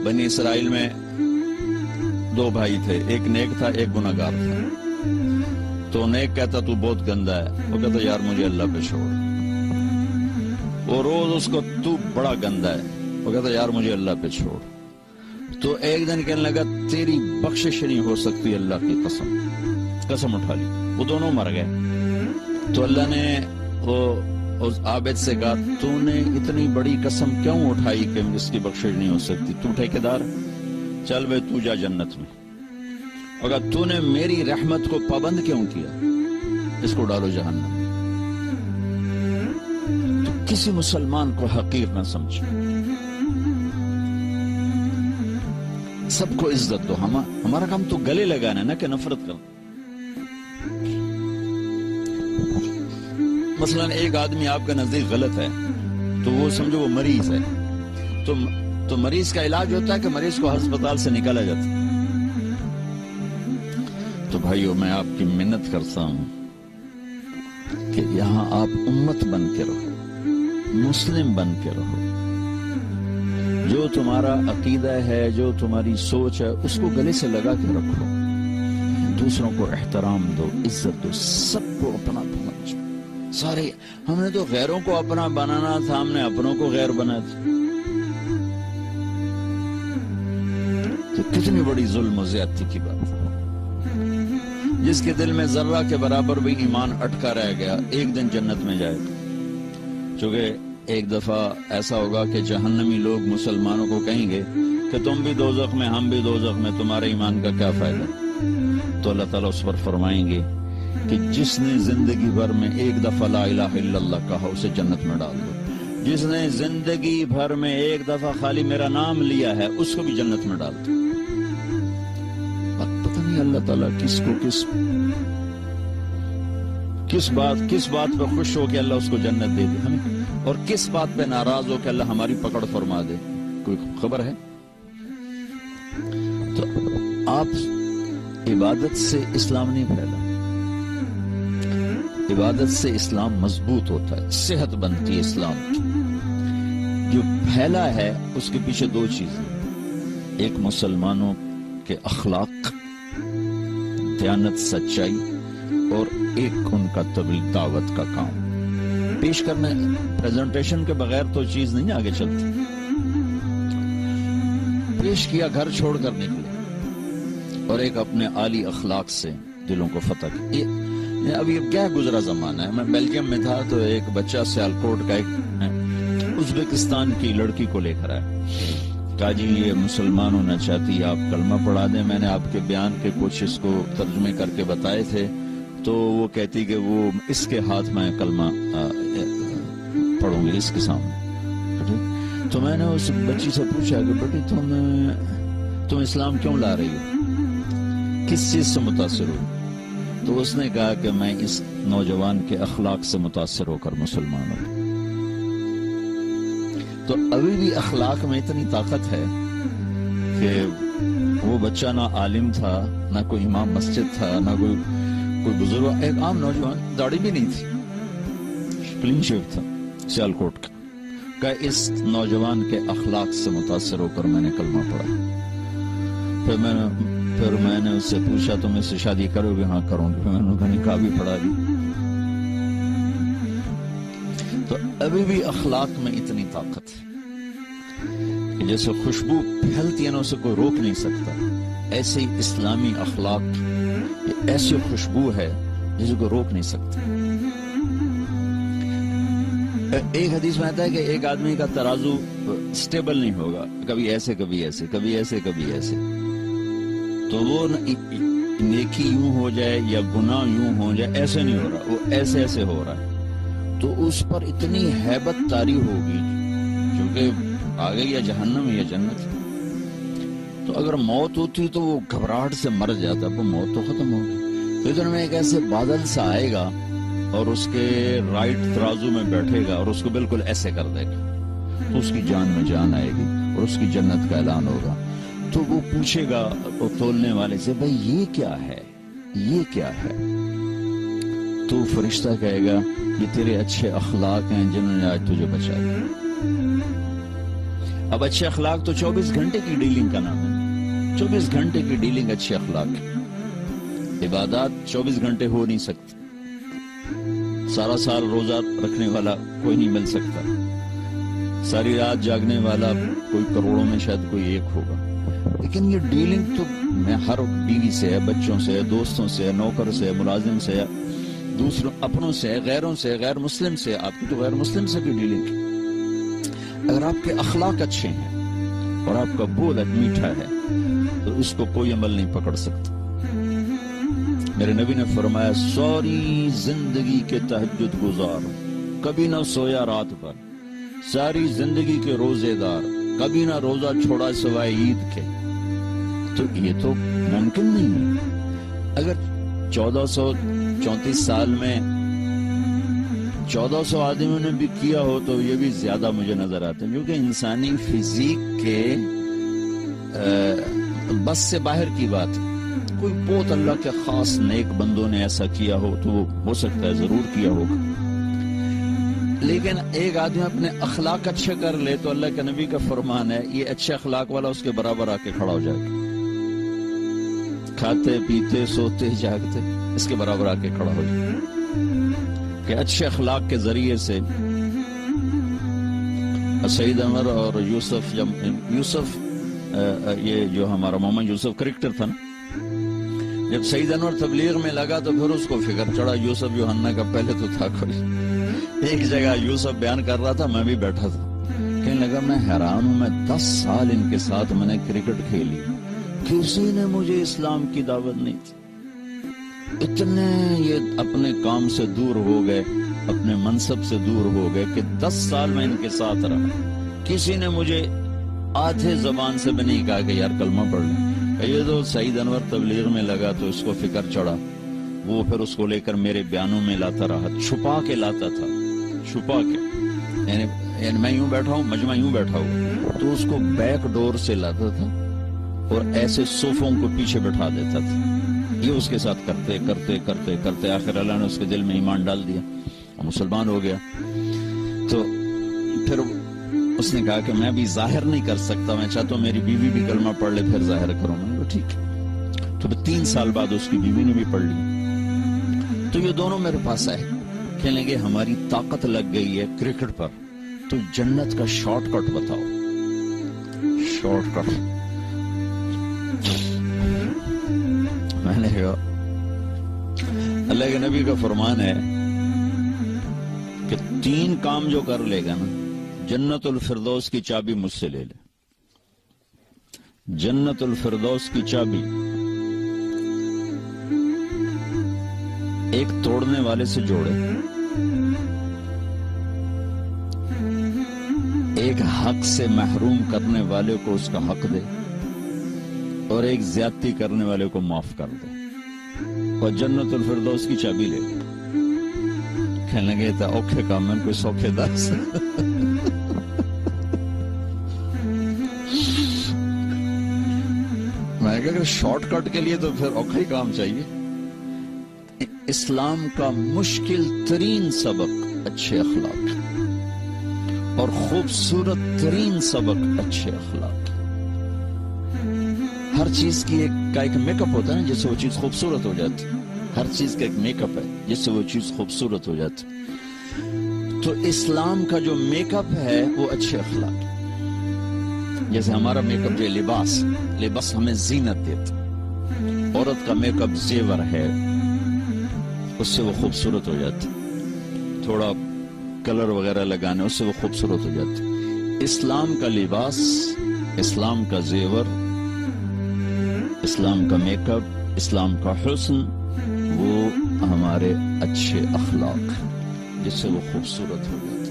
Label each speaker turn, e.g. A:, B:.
A: بنی اسرائیل میں دو بھائی تھے، ایک نیک تھا ایک گناہگار تھا. تو نیک کہتا تو بہت گندا ہے، وہ کہتا یار مجھے اللہ پہ چھوڑ. وہ روز اس کو تو بڑا گندا ہے، وہ کہتا یار مجھے اللہ پہ چھوڑ. تو ایک دن کہنے لگا تیری بخشش نہیں ہو سکتی اللہ کی قسم. قسم اٹھا لی، وہ دونوں مر گئے. تو اللہ نے وہ اس عابد سے کہا تو نے اتنی بڑی قسم کیوں اٹھائی کہ اس کی بخشش نہیں ہو سکتی؟ تو ٹھیکیدار، چل بھائی تو جا جنت میں. اگر تو نے میری رحمت کو پابند کیوں کیا؟ اس کو ڈالو جہنم. تو کسی مسلمان کو حقیر نہ سمجھ، سب کو عزت دو. ہمارا کام تو گلے لگانا ہے، نہ کہ نفرت کرنا. مثلا ایک آدمی آپ کا نزدیک غلط ہے تو وہ سمجھو وہ مریض ہے، تو مریض کا علاج ہوتا ہے کہ مریض کو ہسپتال سے نکالا جاتا ہے. تو بھائیو میں آپ کی منت کرتا ہوں کہ یہاں آپ امت بن کے رہو، مسلم بن کے رہو. جو تمہارا عقیدہ ہے، جو تمہاری سوچ ہے، اس کو گلے سے لگا کے رکھو. دوسروں کو احترام دو، عزت دو، سب کو اپنا سمجھو. سارے ہم نے تو غیروں کو اپنا بنانا تھا، ہم نے اپنوں کو غیر بنا تھا. تو کتنی بڑی ظلم و زیادتی کی بات ہے. جس کے دل میں ذرہ کے برابر بھی ایمان اٹکا رہ گیا، ایک دن جنت میں جائے گا. چونکہ ایک دفعہ ایسا ہوگا کہ جہنمی لوگ مسلمانوں کو کہیں گے کہ تم بھی دوزخ میں، ہم بھی دوزخ میں، تمہارے ایمان کا کیا فائدہ؟ تو اللہ تعالیٰ اس پر فرمائیں گے کہ جس نے زندگی بھر میں ایک دفعہ لا الہ الا اللہ کہا اسے جنت میں ڈال دو. جس نے زندگی بھر میں ایک دفعہ خالی میرا نام لیا ہے اس کو بھی جنت میں ڈال دو. پتہ نہیں اللہ تعالیٰ کس کو کس بات پہ خوش ہو کہ اللہ اس کو جنت دے دے ہمیں، اور کس بات پہ ناراض ہو کہ اللہ ہماری پکڑ فرما دے. کوئی خبر ہے؟ تو آپ عبادت سے اسلام نہیں پھیلا، عبادت سے اسلام مضبوط ہوتا ہے، صحت بنتی ہے اسلام کی. جو پھیلا ہے اس کے پیچھے دو چیزیں، ایک مسلمانوں کے اخلاق، دیانت، سچائی، اور ایک ان کا تبلیغ دعوت کا کام. پیش کرنے پریزنٹیشن کے بغیر تو چیز نہیں آگے چلتی. پیش کیا، گھر چھوڑ کر نکلے، اور ایک اپنے عالی اخلاق سے دلوں کو فتح کیا. ابھی کیا گزرا زمانہ ہے. میں بیلجیم میں تھا تو ایک بچہ سیالکوٹ کا ایک ازبکستان کی لڑکی کو لے کر آیا، کہا جی یہ مسلمان ہونا چاہتی، آپ کلمہ پڑھا دیں. میں نے آپ کے بیان کے کچھ اس کو ترجمے کر کے بتائے تھے، تو وہ کہتی کہ وہ اس کے ہاتھ میں کلمہ پڑھوں گی اس کے سامنے. تو میں نے اس بچی سے پوچھا کہ بیٹی تم اسلام کیوں لا رہی ہو، کس چیز سے متاثر ہو؟ تو اس نے کہا کہ میں اس نوجوان کے اخلاق سے متاثر ہو کر مسلمان ہوں. تو ابھی بھی اخلاق میں اتنی طاقت ہے کہ وہ بچہ نہ عالم تھا، نہ کوئی امام مسجد تھا، نہ کوئی بزرگ، ایک عام نوجوان، داڑھی بھی نہیں تھی، کلین شیو تھا، سیالکوٹ کا. کہ اس نوجوان کے اخلاق سے متاثر ہو کر میں نے کلمہ پڑھا. پھر میں نے اس سے پوچھا تم اس سے شادی کرو گے؟ ہاں کروں گی. میں نے کہا نکاح بھی پڑھا دی. تو ابھی بھی اخلاق میں اتنی طاقت ہے کہ جیسے خوشبو پھیلتی ہے نا اسے کوئی روک نہیں سکتا، ایسے ہی اسلامی اخلاق ایسی خوشبو ہے جسے کوئی روک نہیں سکتا. ایک حدیث میں آتا ہے کہ ایک آدمی کا ترازو سٹیبل نہیں ہوگا، کبھی ایسے کبھی ایسے، کبھی ایسے کبھی ایسے. تو وہ نیکی یوں ہو جائے یا گناہ یوں ہو جائے، ایسے نہیں ہو رہا، وہ ایسے ایسے ہو رہا ہے. تو اس پر اتنی ہیبت طاری ہوگی کیونکہ آ گئی یا جہنم یا جنت. تو اگر موت ہوتی تو وہ گھبراہٹ سے مر جاتا، وہ موت تو ختم ہوگی. تو ادھر میں ایک ایسے بادل سا آئے گا اور اس کے رائٹ ترازو میں بیٹھے گا اور اس کو بالکل ایسے کر دے گا، تو اس کی جان میں جان آئے گی اور اس کی جنت کا اعلان ہوگا. تو وہ پوچھے گا تولنے والے سے بھائی یہ کیا ہے، یہ کیا ہے؟ تو فرشتہ کہے گا یہ تیرے اچھے اخلاق ہیں جنہوں نے آج تجھے بچا دیا. اب اچھے اخلاق تو 24 گھنٹے کی ڈیلنگ کا نام ہے، 24 گھنٹے کی ڈیلنگ اچھے اخلاق۔ عبادات 24 گھنٹے ہو نہیں سکتی، سارا سال روزہ رکھنے والا کوئی نہیں مل سکتا، ساری رات جاگنے والا کوئی کروڑوں میں شاید کوئی ایک ہوگا، لیکن یہ ڈیلنگ تو میں ہر بیوی سے ہے، بچوں سے ہے، دوستوں سے ہے، نوکر سے ہے، ملازم سے ہے، دوسروں اپنوں سے ہے، غیروں سے، غیر مسلم سے۔ آپ کی تو غیر مسلم سے بھی ڈیلنگ ہے۔ اگر آپ کے اخلاق اچھے ہیں اور آپ کا بول میٹھا ہے تو اس کو کوئی عمل نہیں پکڑ سکتا۔ میرے نبی نے فرمایا ساری زندگی کے تہجد گزار، کبھی نہ سویا رات بھر، ساری زندگی کے روزے دار، کبھی نہ روزہ چھوڑا سوائے عید کے، تو یہ تو ممکن نہیں ہے۔ اگر 1434 سال میں 1400 آدمیوں نے بھی کیا ہو تو یہ بھی زیادہ مجھے نظر آتا ہے، کیونکہ انسانی فزیک کے بس سے باہر کی بات ہے۔ کوئی بہت اللہ کے خاص نیک بندوں نے ایسا کیا ہو تو وہ ہو سکتا ہے ضرور کیا ہوگا، لیکن ایک آدمی اپنے اخلاق اچھے کر لے تو اللہ کے نبی کا فرمان ہے یہ اچھے اخلاق والا اس کے برابر آ کے کھڑا ہو جائے گا، کھاتے پیتے سوتے جاگتے اس کے برابر آ کے کھڑا ہو جائے گا، کہ اچھے اخلاق کے ذریعے سے سعید انور اور یوسف یہ جو ہمارا محمد یوسف کرکٹر تھا نا، جب سعید انور تبلیغ میں لگا تو پھر اس کو فکر چڑھا یوسف یوحنا کا، پہلے تو تھا کوئی، ایک جگہ یوسف بیان کر رہا تھا، میں بھی بیٹھا تھا، کہنے لگا میں حیران ہوں، میں 10 سال ان کے ساتھ میں نے کرکٹ کھیلی، کسی نے مجھے اسلام کی دعوت نہیں تھی، اتنے یہ اپنے کام سے دور ہو گئے، اپنے منصب سے دور ہو گئے کہ 10 سال میں ان کے ساتھ رہا، کسی نے مجھے آدھے زبان سے بھی نہیں کہا کہ یار کلمہ پڑھ لیں۔ یہ تو سعید انور تبلیغ میں لگا تو اس کو فکر چڑھا، وہ پھر اس کو لے کر میرے بیانوں میں لاتا رہا، چھپا کے لاتا تھا، چھپا کے، یعنی میں یوں بیٹھا ہوں، مجمع یوں بیٹھا ہوں تو اس کو بیک ڈور سے لاتا تھا اور ایسے صوفوں کو پیچھے بٹھا دیتا تھا، یہ اس کے ساتھ کرتے کرتے کرتے کرتے آخر اللہ نے اس کے دل میں ایمان ڈال دیا اور مسلمان ہو گیا۔ تو پھر اس نے کہا کہ میں بھی ظاہر نہیں کر سکتا، میں چاہتا ہوں میری بیوی بھی کلمہ پڑھ لے پھر ظاہر کروں، میں نے کہا ٹھیک ہے، تو 3 سال بعد اس کی بیوی نے بھی پڑھ لی، تو یہ دونوں میرے پاس آئے، کہنے لگے ہماری طاقت لگ گئی ہے کرکٹ پر، تو جنت کا شارٹ کٹ بتاؤ، شارٹ کٹ۔ میں نے کہا اللہ کے نبی کا فرمان ہے کہ 3 کام جو کر لے گا نا، جنت الفردوس کی چابی مجھ سے لے لے، جنت الفردوس کی چابی ایک توڑنے والے سے جوڑے، ایک حق سے محروم کرنے والے کو اس کا حق دے، اور ایک زیادتی کرنے والے کو معاف کر دے، اور جنت الفردوس کی چابی لے لے۔ کہنے لگے تھا اوکھے کام میں کوئی سوکھے داس میں کہا کہ شارٹ کٹ کے لیے تو پھر اوکھا ہی کام چاہیے۔ اسلام کا مشکل ترین سبق اچھے اخلاق، اور خوبصورت ترین سبق اچھے اخلاق۔ ہر چیز کی ایک میک اپ ہوتا ہے نا جس سے وہ چیز خوبصورت ہو جاتی، ہر چیز کا ایک میک اپ ہے جس سے وہ چیز خوبصورت ہو جاتی۔ تو اسلام کا جو میک اپ ہے وہ اچھے اخلاق، جیسے ہمارا میک اپ جو لباس ہمیں زینت دیتا، عورت کا میک اپ زیور ہے، اس سے وہ خوبصورت ہو جاتی، تھوڑا کلر وغیرہ لگانے اس سے وہ خوبصورت ہو جاتی۔ اسلام کا لباس، اسلام کا زیور، اسلام کا میک اپ، اسلام کا حسن، وہ ہمارے اچھے اخلاق جس سے وہ خوبصورت ہو جاتے۔